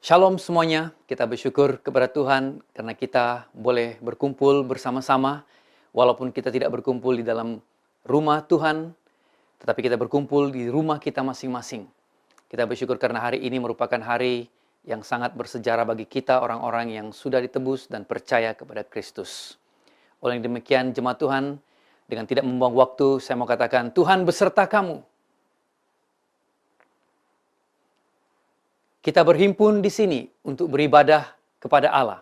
Shalom semuanya, kita bersyukur kepada Tuhan karena kita boleh berkumpul bersama-sama. Walaupun kita tidak berkumpul di dalam rumah Tuhan, tetapi kita berkumpul di rumah kita masing-masing. Kita bersyukur karena hari ini merupakan hari yang sangat bersejarah bagi kita, orang-orang yang sudah ditebus dan percaya kepada Kristus. Oleh yang demikian, jemaat Tuhan, dengan tidak membuang waktu, saya mau katakan, Tuhan beserta kamu. Kita berhimpun di sini untuk beribadah kepada Allah.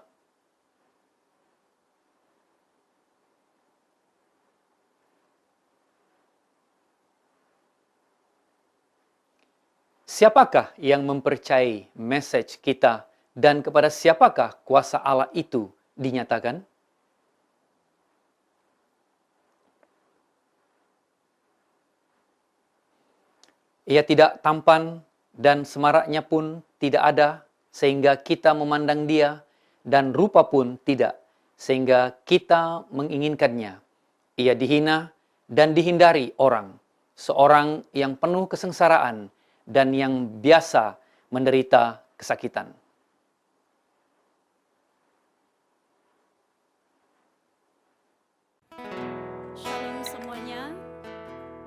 Siapakah yang mempercayai message kita dan kepada siapakah kuasa Allah itu dinyatakan? Ia tidak tampan dan semaraknya pun tidak ada, sehingga kita memandang dia, dan rupa pun tidak, sehingga kita menginginkannya. Ia dihina dan dihindari orang, seorang yang penuh kesengsaraan dan yang biasa menderita kesakitan. Shalom semuanya,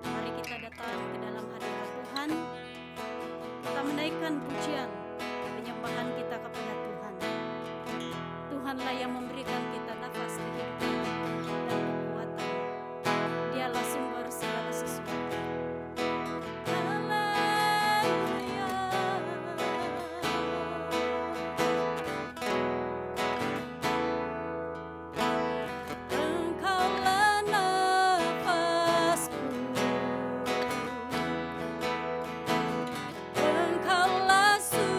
mari kita datang ke dalam hadirat Tuhan. Kita menaikkan pujian, penyembahan kita kepada Tuhan. Tuhanlah yang memberikan kita nafas kehidupan dan kekuatan. Dialah sumber segala sesuatu. Haleluya. Engkaulah nafasku, Engkaulah sumber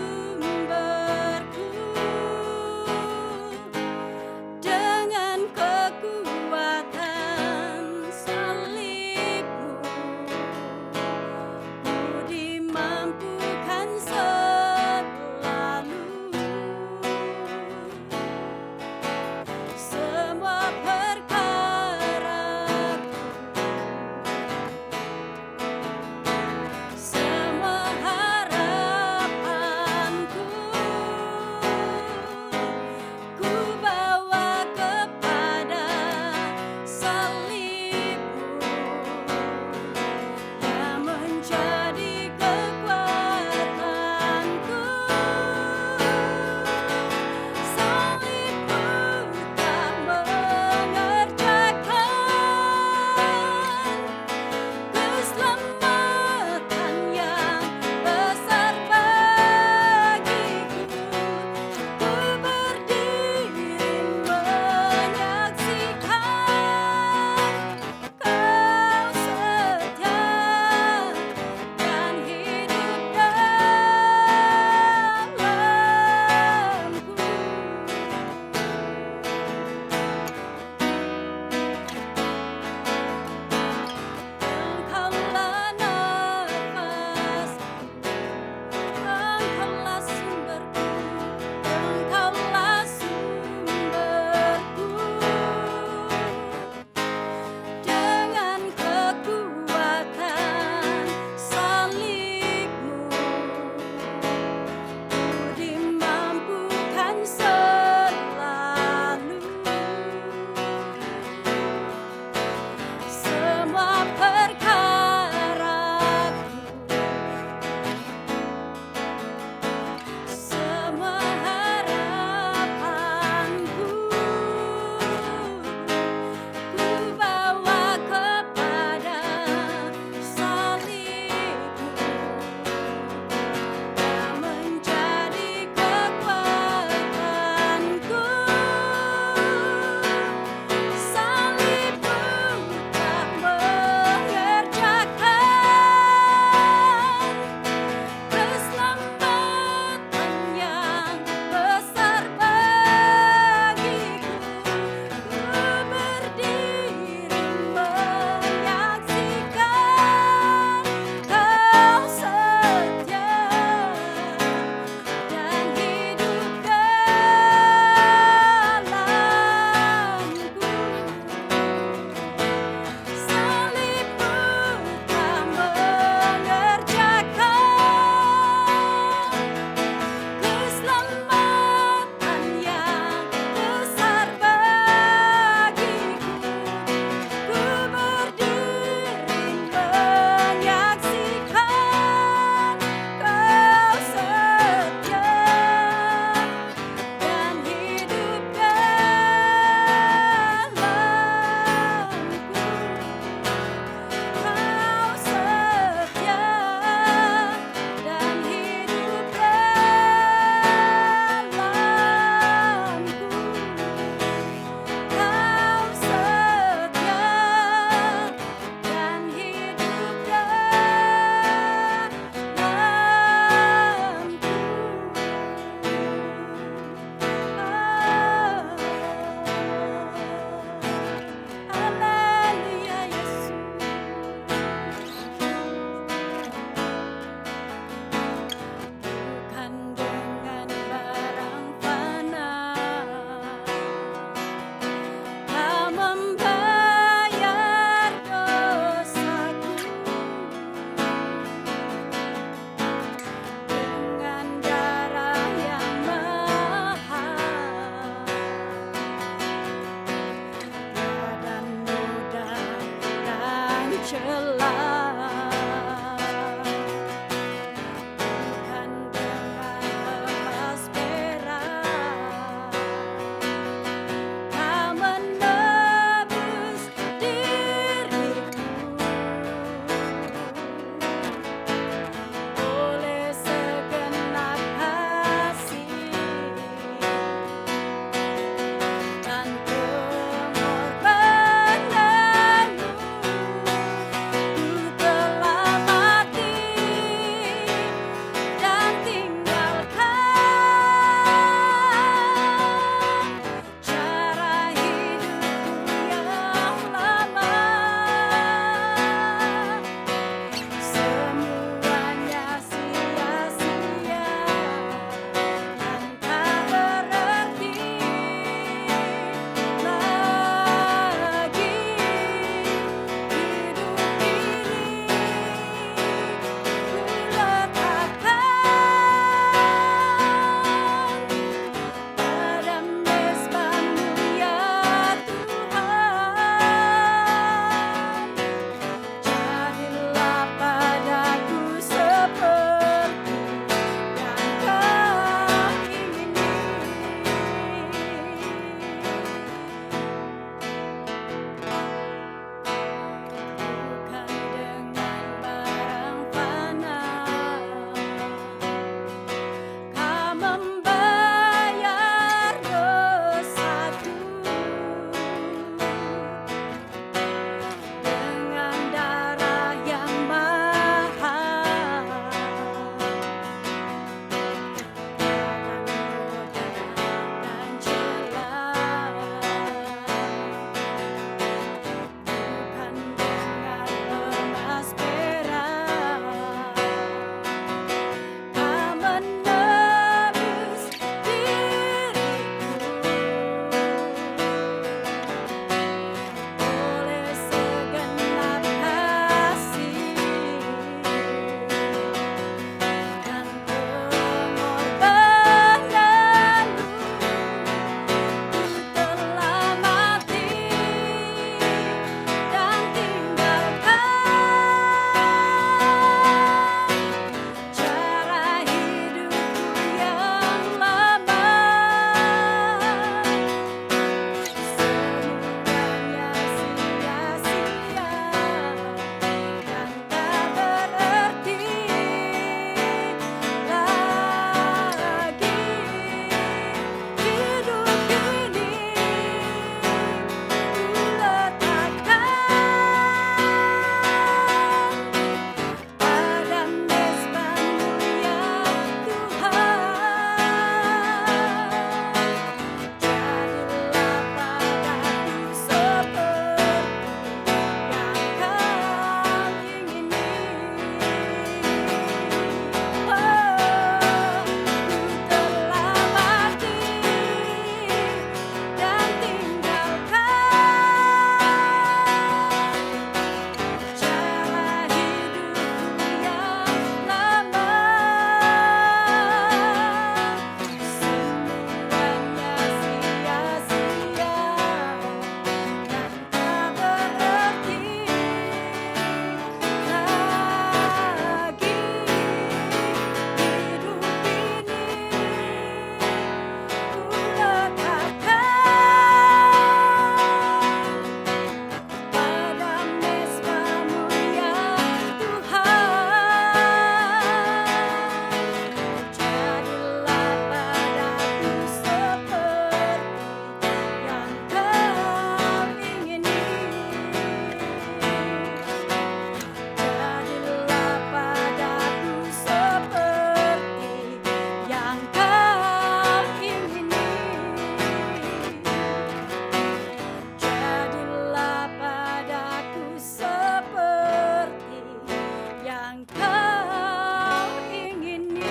yang kau ingini.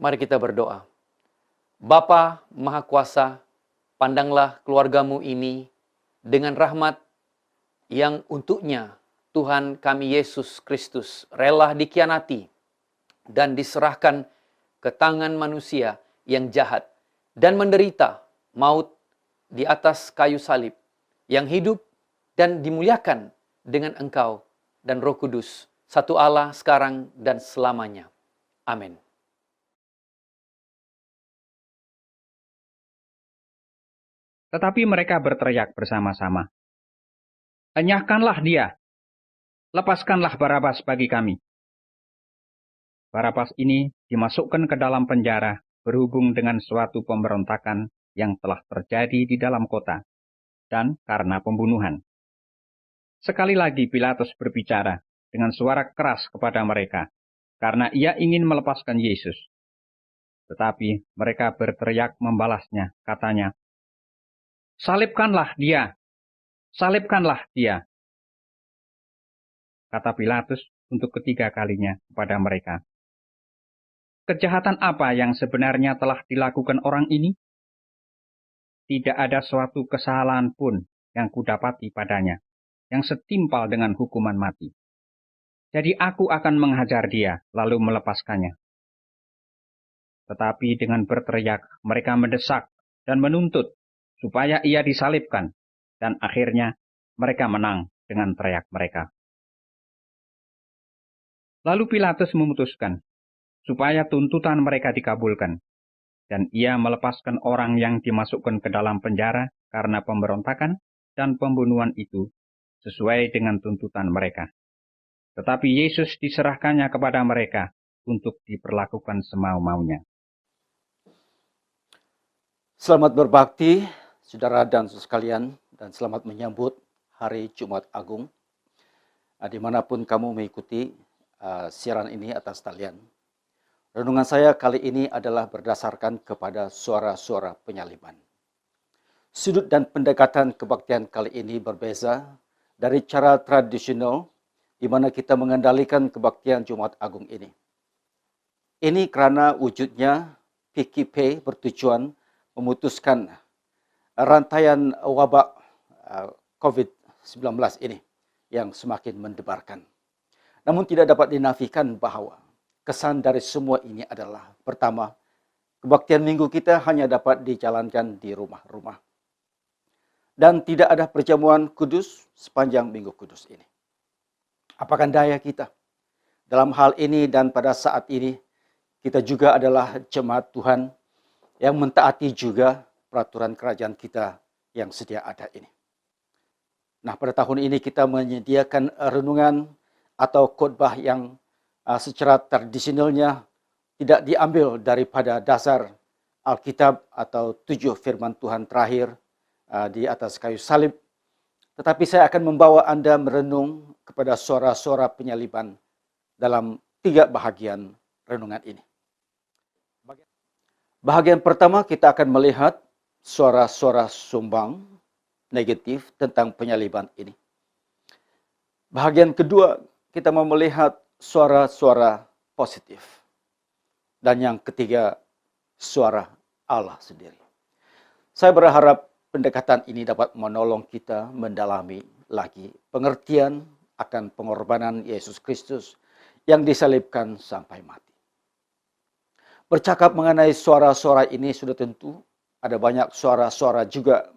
Mari kita berdoa. Bapa Maha Kuasa, pandanglah keluargamu ini dengan rahmat yang untuknya Tuhan kami Yesus Kristus rela dikhianati dan diserahkan ke tangan manusia yang jahat dan menderita maut di atas kayu salib, yang hidup dan dimuliakan dengan Engkau dan Roh Kudus, satu Allah sekarang dan selamanya. Amin. Tetapi mereka berteriak bersama-sama, "Enyahkanlah dia, lepaskanlah Barabas bagi kami." Barabas ini dimasukkan ke dalam penjara berhubung dengan suatu pemberontakan yang telah terjadi di dalam kota, dan karena pembunuhan. Sekali lagi Pilatus berbicara dengan suara keras kepada mereka, karena ia ingin melepaskan Yesus. Tetapi mereka berteriak membalasnya, katanya, "Salibkanlah dia! Salibkanlah dia!" Kata Pilatus untuk ketiga kalinya kepada mereka, "Kejahatan apa yang sebenarnya telah dilakukan orang ini? Tidak ada suatu kesalahan pun yang kudapati padanya, yang setimpal dengan hukuman mati. Jadi aku akan menghajar dia, lalu melepaskannya." Tetapi dengan berteriak, mereka mendesak dan menuntut supaya ia disalibkan, dan akhirnya mereka menang dengan teriak mereka. Lalu Pilatus memutuskan supaya tuntutan mereka dikabulkan, dan ia melepaskan orang yang dimasukkan ke dalam penjara karena pemberontakan dan pembunuhan itu sesuai dengan tuntutan mereka. Tetapi Yesus diserahkannya kepada mereka untuk diperlakukan semau-maunya. Selamat berbakti, saudara dan saudara sekalian, dan selamat menyambut Hari Jumat Agung. Dimanapun kamu mengikuti siaran ini atas talian. Renungan saya kali ini adalah berdasarkan kepada suara-suara penyaliban. Sudut dan pendekatan kebaktian kali ini berbeza dari cara tradisional di mana kita mengendalikan kebaktian Jumat Agung ini. Ini karena wujudnya PKP bertujuan memutuskan rantaian wabak COVID-19 ini yang semakin mendebarkan. Namun tidak dapat dinafikan bahwa kesan dari semua ini adalah, pertama, kebaktian minggu kita hanya dapat dijalankan di rumah-rumah. Dan tidak ada perjamuan kudus sepanjang minggu kudus ini. Apakah daya kita? Dalam hal ini dan pada saat ini, kita juga adalah jemaat Tuhan yang mentaati juga peraturan kerajaan kita yang sedia ada ini. Nah, pada tahun ini kita menyediakan renungan atau khotbah yang secara tradisionalnya tidak diambil daripada dasar Alkitab atau 7 firman Tuhan terakhir di atas kayu salib. Tetapi saya akan membawa Anda merenung kepada suara-suara penyaliban dalam 3 bahagian renungan ini. Bahagian pertama kita akan melihat suara-suara sumbang negatif tentang penyaliban ini. Bahagian kedua kita mau melihat suara-suara positif. Dan yang ketiga, suara Allah sendiri. Saya berharap pendekatan ini dapat menolong kita mendalami lagi pengertian akan pengorbanan Yesus Kristus yang disalibkan sampai mati. Bercakap mengenai suara-suara ini sudah tentu ada banyak suara-suara juga,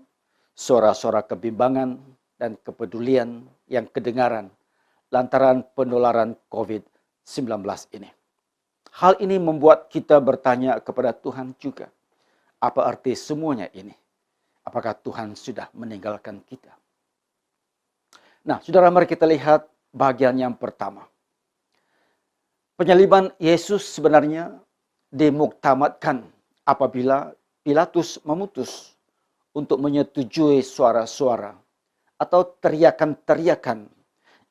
suara-suara kebimbangan dan kepedulian yang kedengaran lantaran penularan COVID-19 ini. Hal ini membuat kita bertanya kepada Tuhan juga, apa arti semuanya ini? Apakah Tuhan sudah meninggalkan kita? Nah, saudara, mari kita lihat bagian yang pertama. Penyaliban Yesus sebenarnya dimuktamadkan apabila Pilatus memutus untuk menyetujui suara-suara atau teriakan-teriakan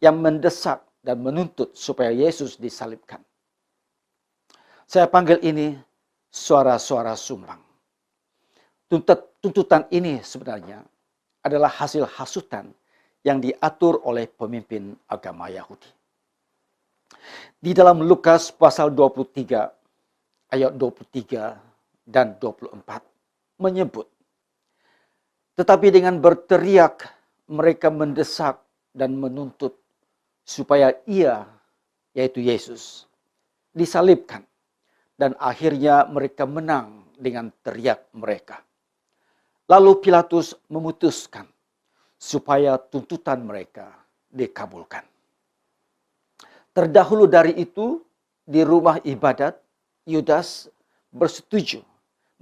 yang mendesak dan menuntut supaya Yesus disalibkan. Saya panggil ini suara-suara sumbang. tuntutan ini sebenarnya adalah hasil hasutan yang diatur oleh pemimpin agama Yahudi. Di dalam Lukas pasal 23 ayat 23 dan 24 menyebut, tetapi dengan berteriak mereka mendesak dan menuntut supaya ia, yaitu Yesus, disalibkan. Dan akhirnya mereka menang dengan teriak mereka. Lalu Pilatus memutuskan supaya tuntutan mereka dikabulkan. Terdahulu dari itu, di rumah ibadat, Yudas bersetuju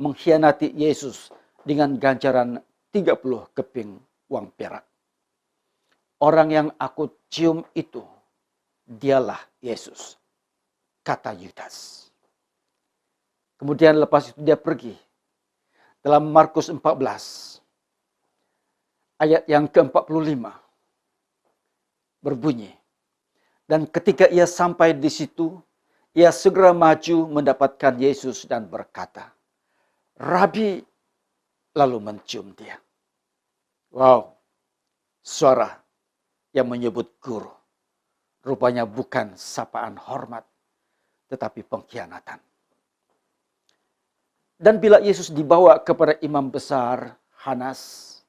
mengkhianati Yesus dengan ganjaran 30 keping uang perak. Orang yang aku cium itu, dialah Yesus, kata Yudas. Kemudian lepas itu dia pergi. Dalam Markus 14, ayat yang ke-45, berbunyi, dan ketika ia sampai di situ, ia segera maju mendapatkan Yesus dan berkata, Rabi, lalu mencium dia. Wow, suara yang menyebut guru. Rupanya bukan sapaan hormat, tetapi pengkhianatan. Dan bila Yesus dibawa kepada imam besar Hanas,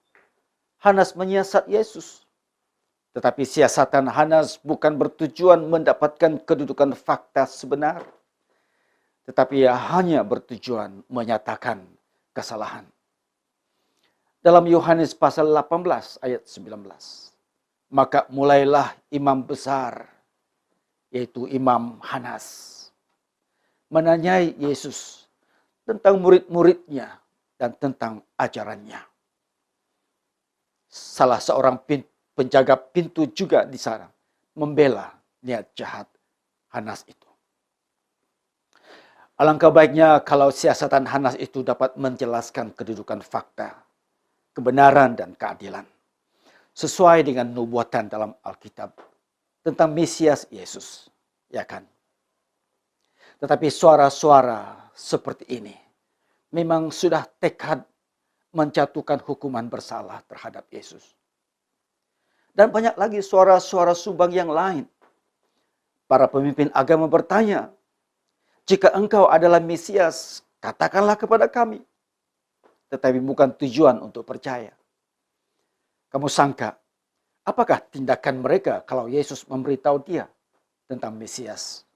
Hanas menyiasat Yesus. Tetapi siasatan Hanas bukan bertujuan mendapatkan kedudukan fakta sebenar, tetapi ia hanya bertujuan menyatakan kesalahan. Dalam Yohanes pasal 18 ayat 19, maka mulailah imam besar, yaitu Imam Hanas, menanyai Yesus tentang murid-muridnya dan tentang ajarannya. Salah seorang penjaga pintu juga di sana membela niat jahat Hanas itu. Alangkah baiknya kalau siasatan Hanas itu dapat menjelaskan kedudukan fakta, kebenaran dan keadilan, sesuai dengan nubuatan dalam Alkitab tentang Mesias Yesus, ya kan? Tetapi suara-suara seperti ini memang sudah tekad menjatuhkan hukuman bersalah terhadap Yesus. Dan banyak lagi suara-suara sumbang yang lain. Para pemimpin agama bertanya, jika engkau adalah Mesias, katakanlah kepada kami. Tetapi bukan tujuan untuk percaya. Kamu sangka, apakah tindakan mereka kalau Yesus memberitahu dia tentang Mesias?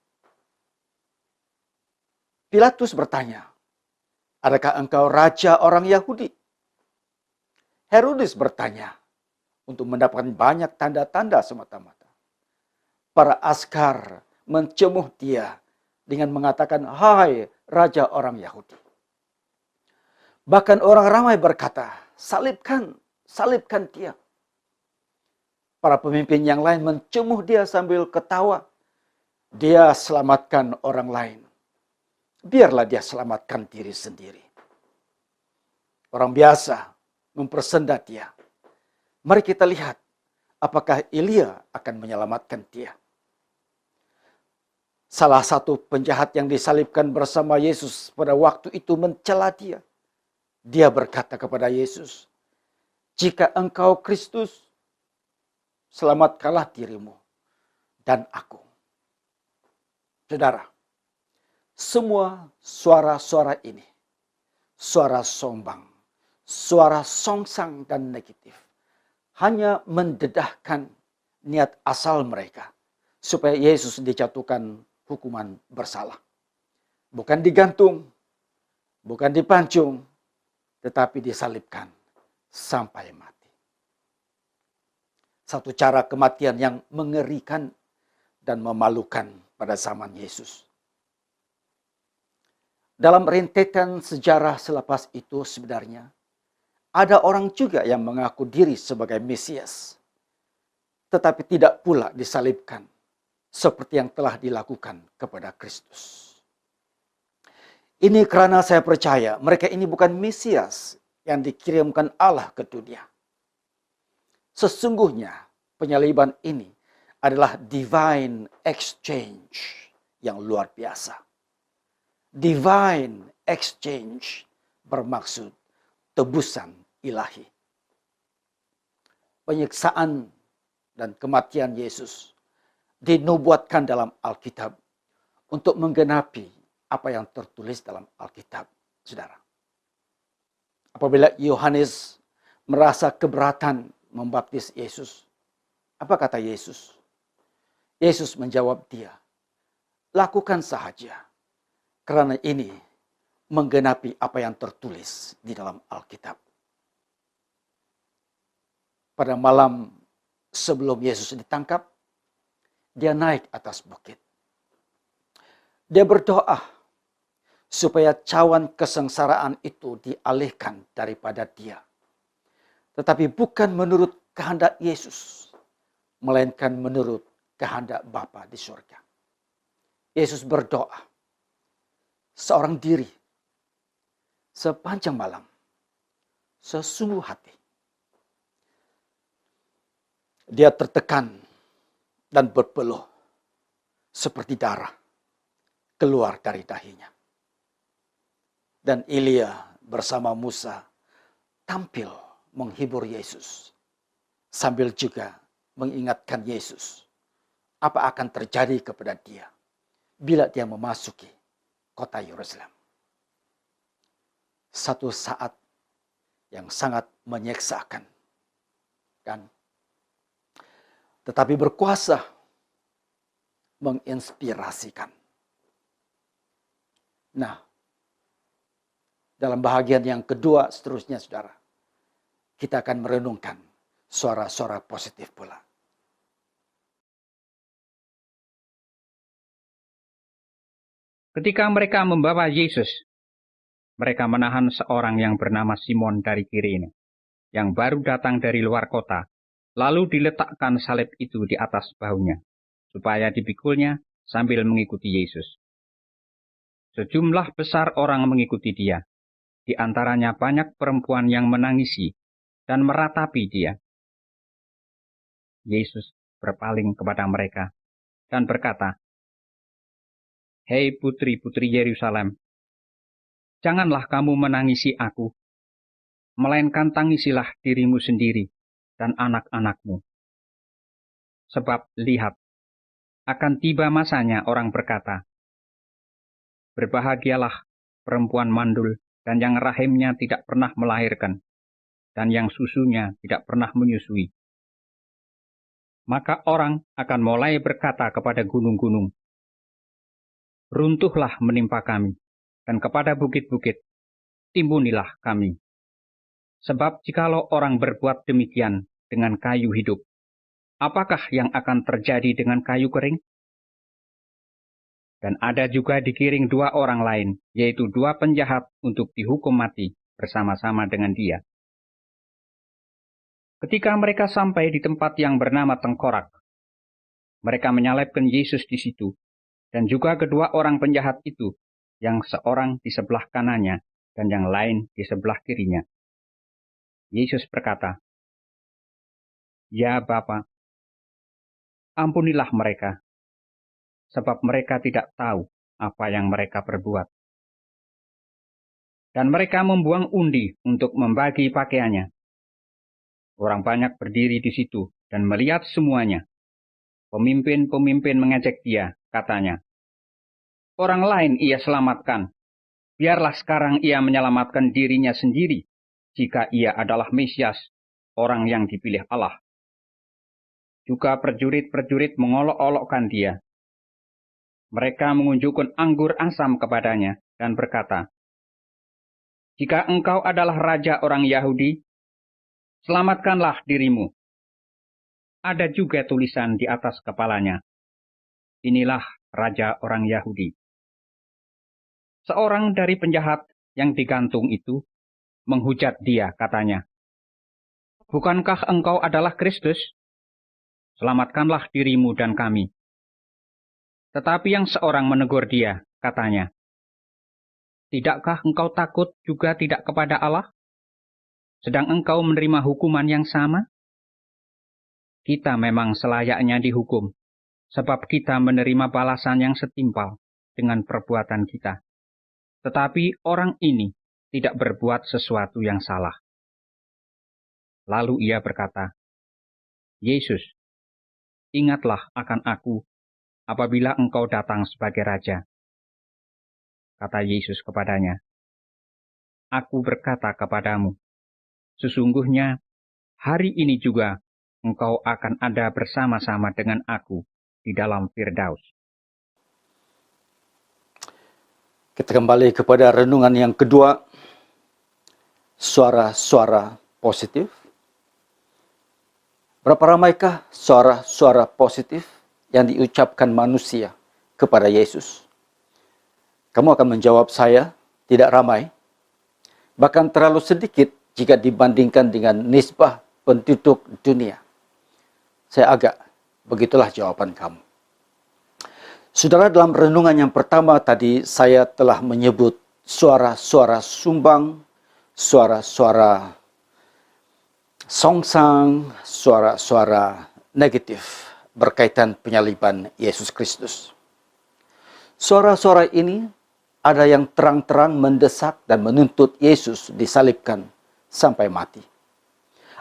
Pilatus bertanya, adakah engkau raja orang Yahudi? Herodes bertanya, untuk mendapatkan banyak tanda-tanda semata-mata. Para askar mencemuh dia dengan mengatakan, hai raja orang Yahudi. Bahkan orang ramai berkata, salibkan, salibkan dia. Para pemimpin yang lain mencemuh dia sambil ketawa. Dia selamatkan orang lain. Biarlah dia selamatkan diri sendiri. Orang biasa mempersendat dia. Mari kita lihat apakah Elia akan menyelamatkan dia. Salah satu penjahat yang disalibkan bersama Yesus pada waktu itu mencela dia. Dia berkata kepada Yesus, jika engkau Kristus, selamatkanlah dirimu dan aku. Saudara, semua suara-suara ini, suara sombong, suara songsang dan negatif, hanya mendedahkan niat asal mereka supaya Yesus dijatuhkan hukuman bersalah. Bukan digantung, bukan dipancung, tetapi disalibkan sampai mati. Satu cara kematian yang mengerikan dan memalukan pada zaman Yesus. Dalam rentetan sejarah selepas itu sebenarnya, ada orang juga yang mengaku diri sebagai Mesias, tetapi tidak pula disalibkan, seperti yang telah dilakukan kepada Kristus. Ini karena saya percaya mereka ini bukan Mesias yang dikirimkan Allah ke dunia. Sesungguhnya penyaliban ini adalah divine exchange yang luar biasa. Divine exchange bermaksud tebusan ilahi. Penyiksaan dan kematian Yesus dinubuatkan dalam Alkitab untuk menggenapi apa yang tertulis dalam Alkitab, saudara. Apabila Yohanes merasa keberatan membaptis Yesus, apa kata Yesus? Yesus menjawab dia, lakukan sahaja, karena ini menggenapi apa yang tertulis di dalam Alkitab. Pada malam sebelum Yesus ditangkap, dia naik atas bukit. Dia berdoa supaya cawan kesengsaraan itu dialihkan daripada dia. Tetapi bukan menurut kehendak Yesus, melainkan menurut kehendak Bapa di surga. Yesus berdoa seorang diri sepanjang malam, sesungguh hati. Dia tertekan dan berpeluh seperti darah keluar dari dahinya. Dan Elia bersama Musa tampil menghibur Yesus, sambil juga mengingatkan Yesus apa akan terjadi kepada dia bila dia memasuki kota Yerusalem. Satu saat yang sangat menyiksakan, kan? Tetapi berkuasa menginspirasikan. Nah, dalam bahagian yang kedua seterusnya, saudara, kita akan merenungkan suara-suara positif pula. Ketika mereka membawa Yesus, mereka menahan seorang yang bernama Simon dari Kirene, yang baru datang dari luar kota, lalu diletakkan salib itu di atas bahunya, supaya dipikulnya sambil mengikuti Yesus. Sejumlah besar orang mengikuti dia, di antaranya banyak perempuan yang menangisi dan meratapi dia. Yesus berpaling kepada mereka dan berkata, "Hei putri-putri Yerusalem, janganlah kamu menangisi aku, melainkan tangisilah dirimu sendiri dan anak-anakmu. Sebab lihat, akan tiba masanya orang berkata, berbahagialah perempuan mandul dan yang rahimnya tidak pernah melahirkan, dan yang susunya tidak pernah menyusui. Maka orang akan mulai berkata kepada gunung-gunung, runtuhlah menimpa kami, dan kepada bukit-bukit, timbunilah kami. Sebab jikalau orang berbuat demikian dengan kayu hidup, apakah yang akan terjadi dengan kayu kering? Dan ada juga dikiring dua orang lain, yaitu dua penjahat untuk dihukum mati bersama-sama dengan dia. Ketika mereka sampai di tempat yang bernama Tengkorak, mereka menyalibkan Yesus di situ, dan juga kedua orang penjahat itu, yang seorang di sebelah kanannya dan yang lain di sebelah kirinya. Yesus berkata, "Ya Bapa, ampunilah mereka, sebab mereka tidak tahu apa yang mereka perbuat." Dan mereka membuang undi untuk membagi pakaiannya. Orang banyak berdiri di situ dan melihat semuanya. Pemimpin-pemimpin mengejek dia, katanya, "Orang lain ia selamatkan. Biarlah sekarang ia menyelamatkan dirinya sendiri, jika ia adalah Mesias, orang yang dipilih Allah." Juga prajurit-prajurit mengolok-olokkan dia. Mereka mengunjukkan anggur asam kepadanya dan berkata, "Jika engkau adalah raja orang Yahudi, selamatkanlah dirimu." Ada juga tulisan di atas kepalanya, "Inilah raja orang Yahudi." Seorang dari penjahat yang digantung itu menghujat dia, katanya, "Bukankah engkau adalah Kristus? Selamatkanlah dirimu dan kami." Tetapi yang seorang menegur dia, katanya, "Tidakkah engkau takut juga tidak kepada Allah? Sedang engkau menerima hukuman yang sama? Kita memang selayaknya dihukum, sebab kita menerima balasan yang setimpal dengan perbuatan kita. Tetapi orang ini tidak berbuat sesuatu yang salah. Lalu ia berkata, Yesus, ingatlah akan aku apabila engkau datang sebagai raja. Kata Yesus kepadanya, Aku berkata kepadamu, sesungguhnya hari ini juga engkau akan ada bersama-sama dengan aku di dalam Firdaus. Kita kembali kepada renungan yang kedua, suara-suara positif. Berapa ramaikah suara-suara positif yang diucapkan manusia kepada Yesus? Kamu akan menjawab saya, tidak ramai. Bahkan terlalu sedikit jika dibandingkan dengan nisbah penduduk dunia. Saya agak, begitulah jawaban kamu. Saudara, dalam renungan yang pertama tadi saya telah menyebut suara-suara sumbang, suara-suara songsang, suara-suara negatif berkaitan penyaliban Yesus Kristus. Suara-suara ini ada yang terang-terang mendesak dan menuntut Yesus disalibkan sampai mati.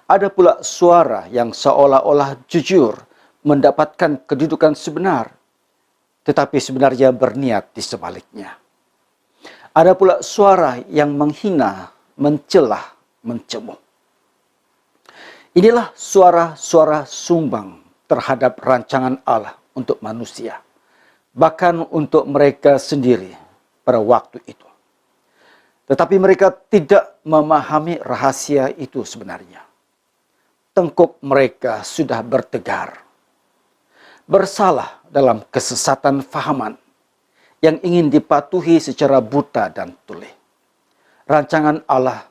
Ada pula suara yang seolah-olah jujur mendapatkan kedudukan sebenar, tetapi sebenarnya berniat di sebaliknya. Ada pula suara yang menghina, mencelah, mencemooh. Inilah suara-suara sumbang terhadap rancangan Allah untuk manusia, bahkan untuk mereka sendiri pada waktu itu. Tetapi mereka tidak memahami rahasia itu sebenarnya. Tengkuk mereka sudah bertegar, bersalah dalam kesesatan fahaman yang ingin dipatuhi secara buta dan tuli. Rancangan Allah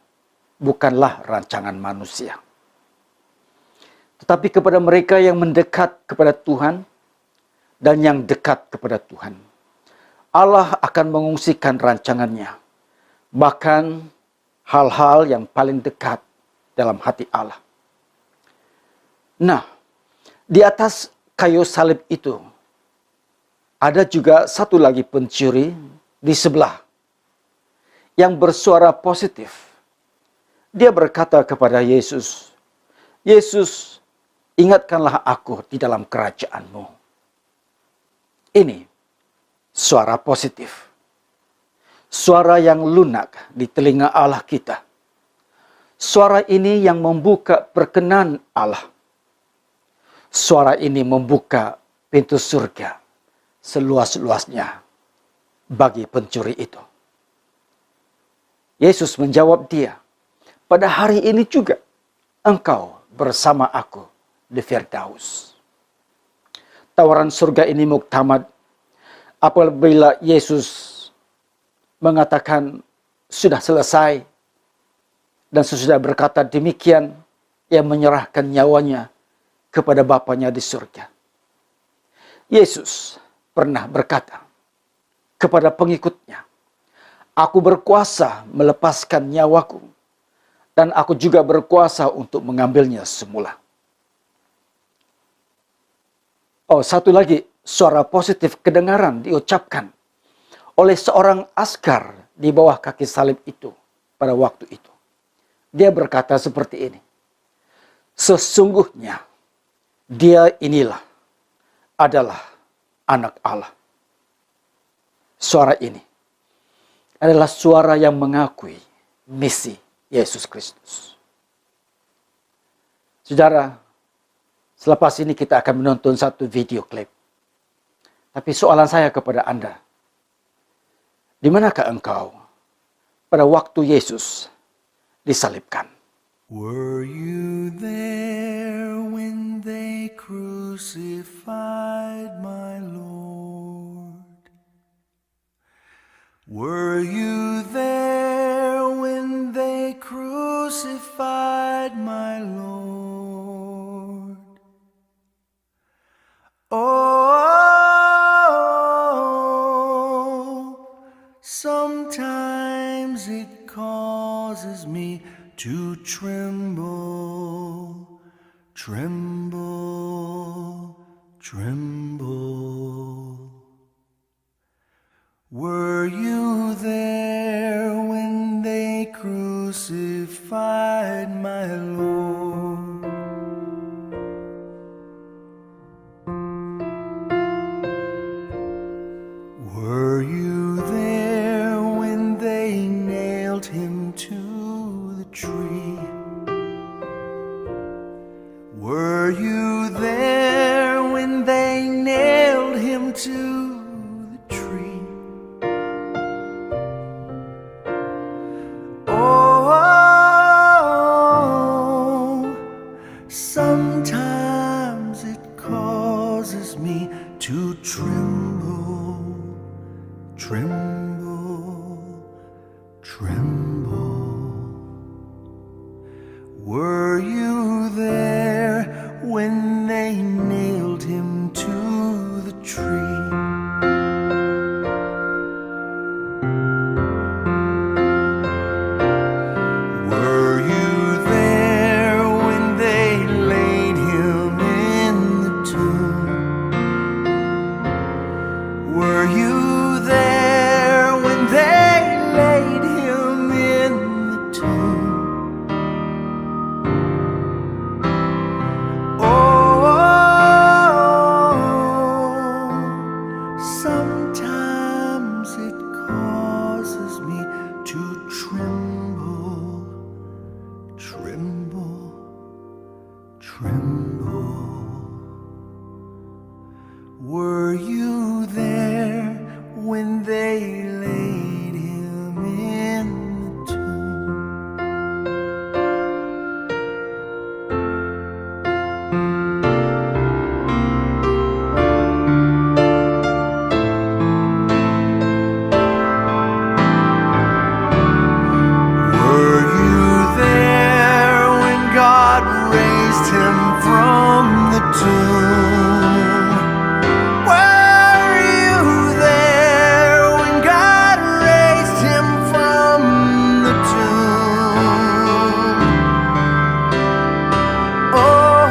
bukanlah rancangan manusia. Tetapi kepada mereka yang mendekat kepada Tuhan dan yang dekat kepada Tuhan, Allah akan mengungsikan rancangannya, bahkan hal-hal yang paling dekat dalam hati Allah. Nah, di atas kayu salib itu, ada juga satu lagi pencuri di sebelah yang bersuara positif. Dia berkata kepada Yesus, Yesus, ingatkanlah aku di dalam kerajaan-Mu. Ini suara positif. Suara yang lunak di telinga Allah kita. Suara ini yang membuka perkenan Allah. Suara ini membuka pintu surga seluas-luasnya bagi pencuri itu. Yesus menjawab dia, pada hari ini juga engkau bersama aku di Firdaus. Tawaran surga ini muktamad apabila Yesus mengatakan sudah selesai dan sesudah berkata demikian, ia menyerahkan nyawanya kepada Bapanya di surga. Yesus pernah berkata kepada pengikutnya, aku berkuasa melepaskan nyawaku dan aku juga berkuasa untuk mengambilnya semula. Oh, satu lagi suara positif kedengaran diucapkan oleh seorang askar di bawah kaki salib itu pada waktu itu. Dia berkata seperti ini, sesungguhnya dia inilah adalah anak Allah. Suara ini adalah suara yang mengakui misi Yesus Kristus. Saudara, selepas ini kita akan menonton satu video klip. Tapi soalan saya kepada Anda, di manakah engkau pada waktu Yesus disalibkan? Were you there when they crucified my Lord? Were you there when they crucified my Lord? Oh, sometimes it causes me to tremble, tremble, tremble. Were you there when they Were you there when they nailed him to the tree? Oh, sometimes it causes me to tremble, tremble, tremble. Were you there when they nailed him to the tree? Were you there when they laid him in the tomb? Were you there when they laid him in the tomb? Sometimes it causes me to tremble, tremble, tremble. Were you there when they laid him in the tomb? Were you there when God raised him from the tomb? Were you there when God raised him from the tomb? Oh,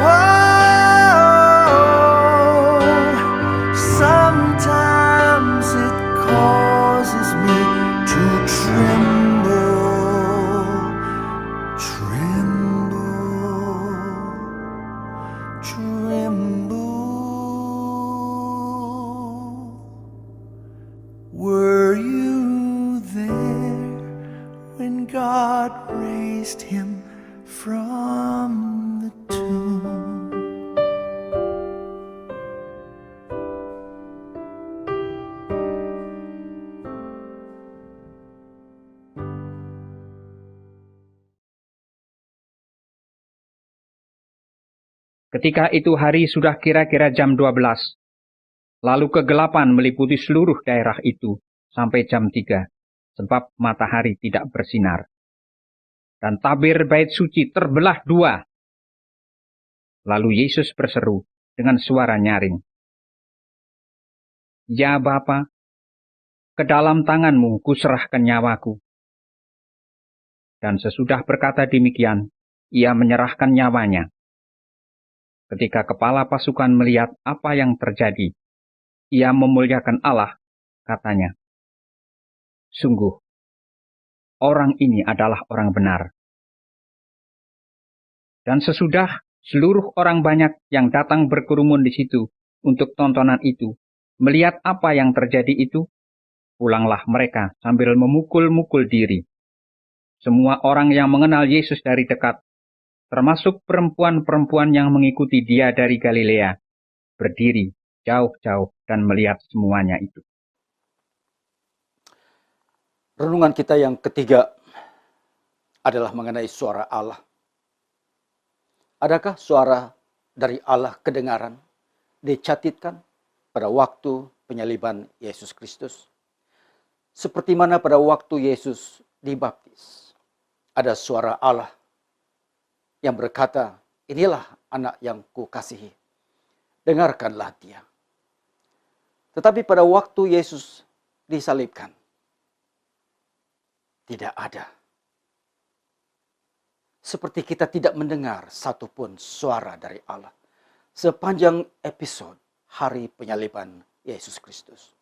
sometimes it causes me to tremble, tremble, tremble. Were you there when God raised him from the tomb? Ketika itu hari sudah kira-kira jam 12. Lalu kegelapan meliputi seluruh daerah itu sampai jam 3, sebab matahari tidak bersinar. Dan tabir bait suci terbelah 2. Lalu Yesus berseru dengan suara nyaring, "Ya Bapa, ke dalam tangan-Mu kuserahkan nyawaku." Dan sesudah berkata demikian, ia menyerahkan nyawanya. Ketika kepala pasukan melihat apa yang terjadi, ia memuliakan Allah, katanya, "Sungguh, orang ini adalah orang benar." Dan sesudah seluruh orang banyak yang datang berkerumun di situ untuk tontonan itu, melihat apa yang terjadi itu, pulanglah mereka sambil memukul-mukul diri. Semua orang yang mengenal Yesus dari dekat, termasuk perempuan-perempuan yang mengikuti dia dari Galilea, berdiri jauh-jauh dan melihat semuanya itu. Renungan kita yang ketiga adalah mengenai suara Allah. Adakah suara dari Allah kedengaran, dicatitkan pada waktu penyaliban Yesus Kristus? Seperti mana pada waktu Yesus dibaptis, ada suara Allah yang berkata, "Inilah anak yang kukasihi, dengarkanlah dia." Tetapi pada waktu Yesus disalibkan, tidak ada. Seperti kita tidak mendengar satupun suara dari Allah sepanjang episode hari penyaliban Yesus Kristus.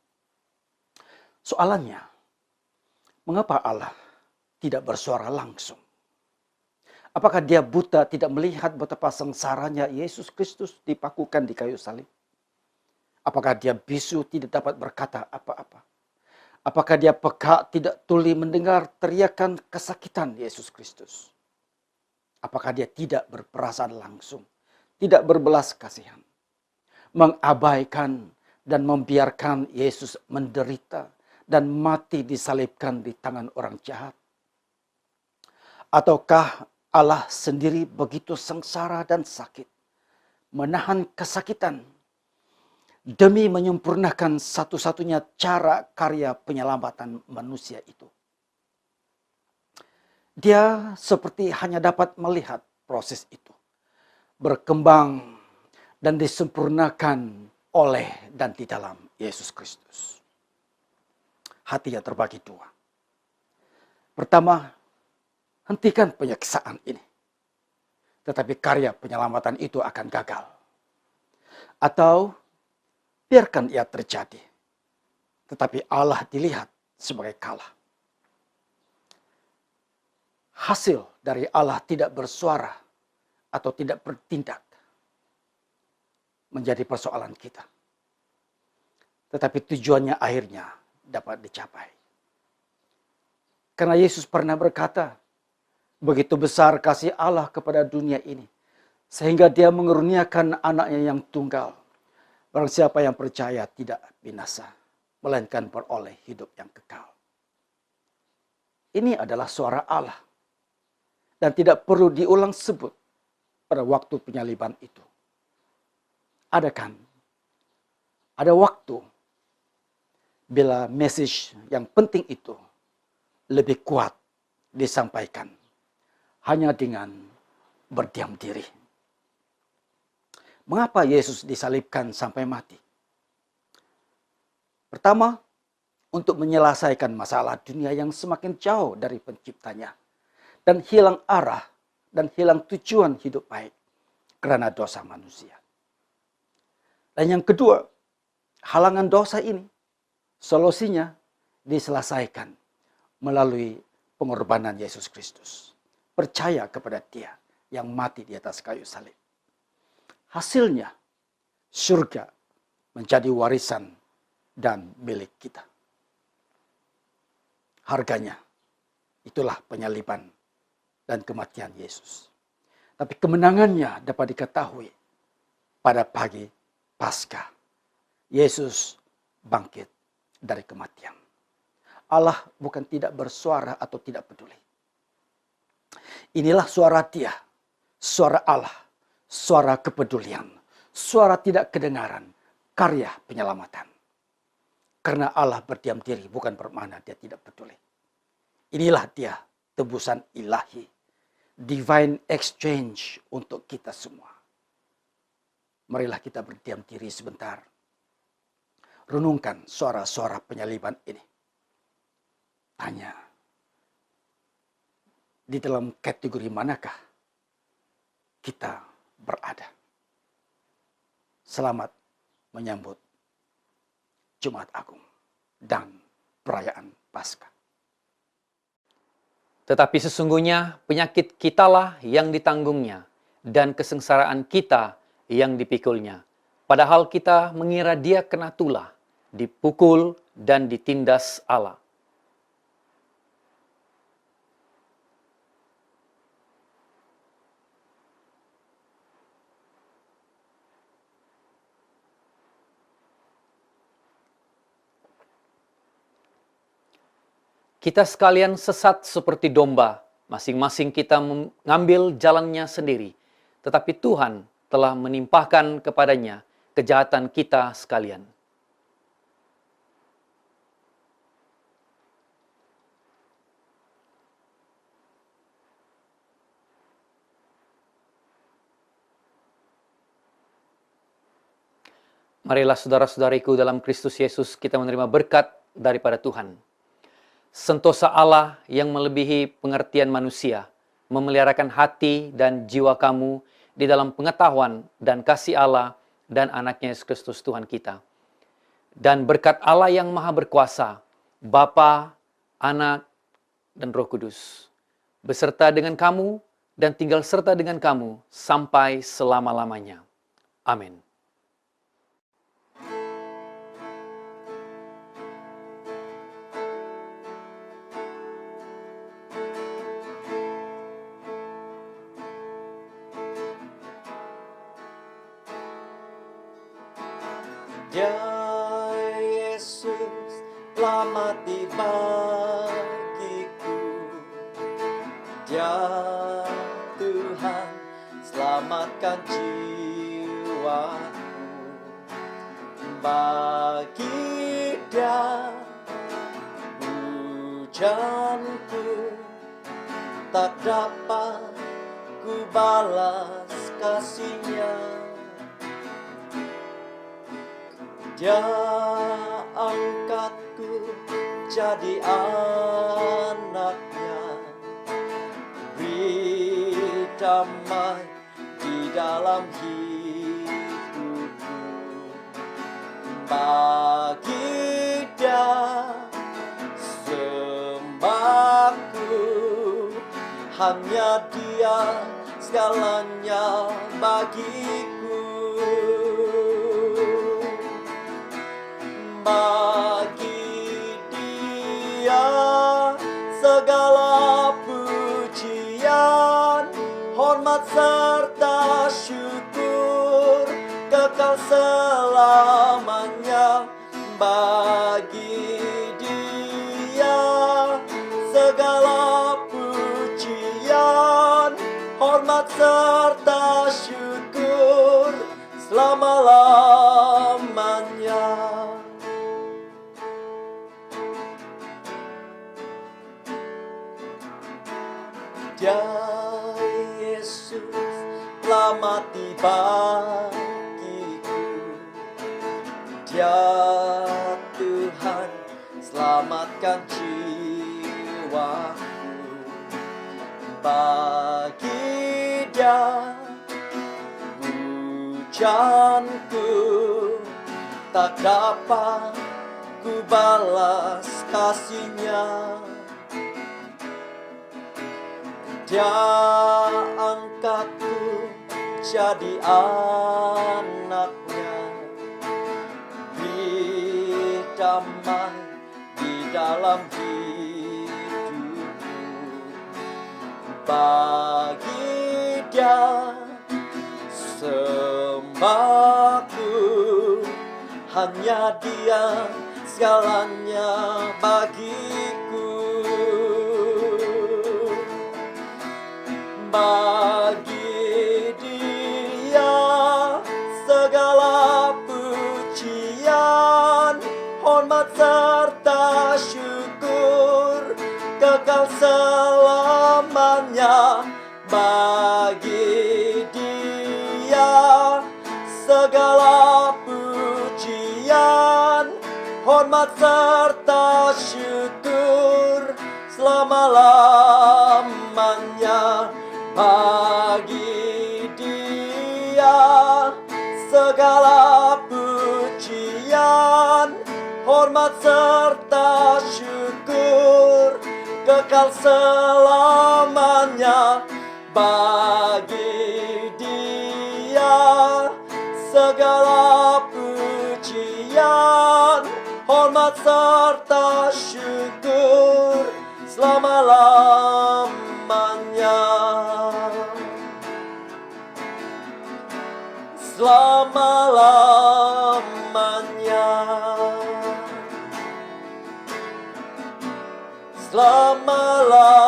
Soalannya, mengapa Allah tidak bersuara langsung? Apakah dia buta tidak melihat betapa sengsaranya Yesus Kristus dipakukan di kayu salib? Apakah dia bisu tidak dapat berkata apa-apa? Apakah dia peka tidak tuli mendengar teriakan kesakitan Yesus Kristus? Apakah dia tidak berperasaan langsung, tidak berbelas kasihan, mengabaikan dan membiarkan Yesus menderita dan mati disalibkan di tangan orang jahat? Ataukah Allah sendiri begitu sengsara dan sakit, menahan kesakitan demi menyempurnakan satu-satunya cara karya penyelamatan manusia itu? Dia seperti hanya dapat melihat proses itu berkembang dan disempurnakan oleh dan di dalam Yesus Kristus. Hatinya terbagi dua. Pertama, hentikan penyiksaan ini. Tetapi karya penyelamatan itu akan gagal. Atau biarkan ia terjadi. Tetapi Allah dilihat sebagai kalah. Hasil dari Allah tidak bersuara atau tidak bertindak menjadi persoalan kita. Tetapi tujuannya akhirnya dapat dicapai. Karena Yesus pernah berkata, begitu besar kasih Allah kepada dunia ini, sehingga dia mengeruniakan anaknya yang tunggal. Barang siapa yang percaya tidak binasa, melainkan beroleh hidup yang kekal. Ini adalah suara Allah. Dan tidak perlu diulang sebut pada waktu penyaliban itu. Ada kan? Ada waktu bila message yang penting itu lebih kuat disampaikan hanya dengan berdiam diri. Mengapa Yesus disalibkan sampai mati? Pertama, untuk menyelesaikan masalah dunia yang semakin jauh dari penciptanya dan hilang arah dan hilang tujuan hidup baik karena dosa manusia. Dan yang kedua, halangan dosa ini solusinya diselesaikan melalui pengorbanan Yesus Kristus. Percaya kepada Dia yang mati di atas kayu salib. Hasilnya surga menjadi warisan dan milik kita. Harganya itulah penyaliban dan kematian Yesus. Tapi kemenangannya dapat diketahui pada pagi Paskah. Yesus bangkit dari kematian. Allah bukan tidak bersuara atau tidak peduli. Inilah suara Dia, suara Allah, suara kepedulian, suara tidak kedengaran, karya penyelamatan. Karena Allah berdiam diri bukan bermakna Dia tidak peduli. Inilah Dia, tebusan ilahi, divine exchange untuk kita semua. Marilah kita berdiam diri sebentar. Renungkan suara-suara penyaliban ini. Tanya, di dalam kategori manakah kita berada? Selamat menyambut Jumat Agung dan perayaan Paskah. Tetapi sesungguhnya penyakit kitalah yang ditanggungnya dan kesengsaraan kita yang dipikulnya. Padahal kita mengira Dia kena tulah, dipukul dan ditindas Allah. Kita sekalian sesat seperti domba, masing-masing kita mengambil jalannya sendiri. Tetapi Tuhan telah menimpahkan kepadanya kejahatan kita sekalian. Marilah saudara-saudariku dalam Kristus Yesus kita menerima berkat daripada Tuhan. Sentosa Allah yang melebihi pengertian manusia, memeliharakan hati dan jiwa kamu di dalam pengetahuan dan kasih Allah dan anaknya Yesus Kristus Tuhan kita. Dan berkat Allah yang maha berkuasa, Bapa, Anak, dan Roh Kudus, beserta dengan kamu dan tinggal serta dengan kamu sampai selama-lamanya. Amin. Dia Yesus telah mati bagiku. Dia Tuhan selamatkan jiwaku. Bagi Dia pujianku tak dapat ku balas kasih-Nya. Dia angkatku jadi anak-Nya, beri damai di dalam hidupku. Bagi Dia sembahku, hanya Dia segalanya bagiku. Bagi Dia segala pujian, hormat serta syukur kekal selamanya. Bagi Dia segala pujian, hormat serta syukur selama-lamanya. Dia Yesus telah mati bagiku. Dia Tuhan selamatkan jiwaku. Bagi Dia pujianku tak dapat ku balas kasih-Nya. Dia angkatku jadi anak-Nya, beri damai di dalam hidupku. Bagi Dia sembahku, hanya Dia segalanya bagiku. Bagi Dia segala pujian, hormat serta syukur kekal selamanya. Bagi Dia segala pujian, hormat serta syukur selama-lamanya. Bagi Dia segala pujian, hormat serta syukur kekal selamanya. Bagi Dia segala pujian, hormat serta syukur selama-lamanya. Selama-lamanya. Selama-lamanya.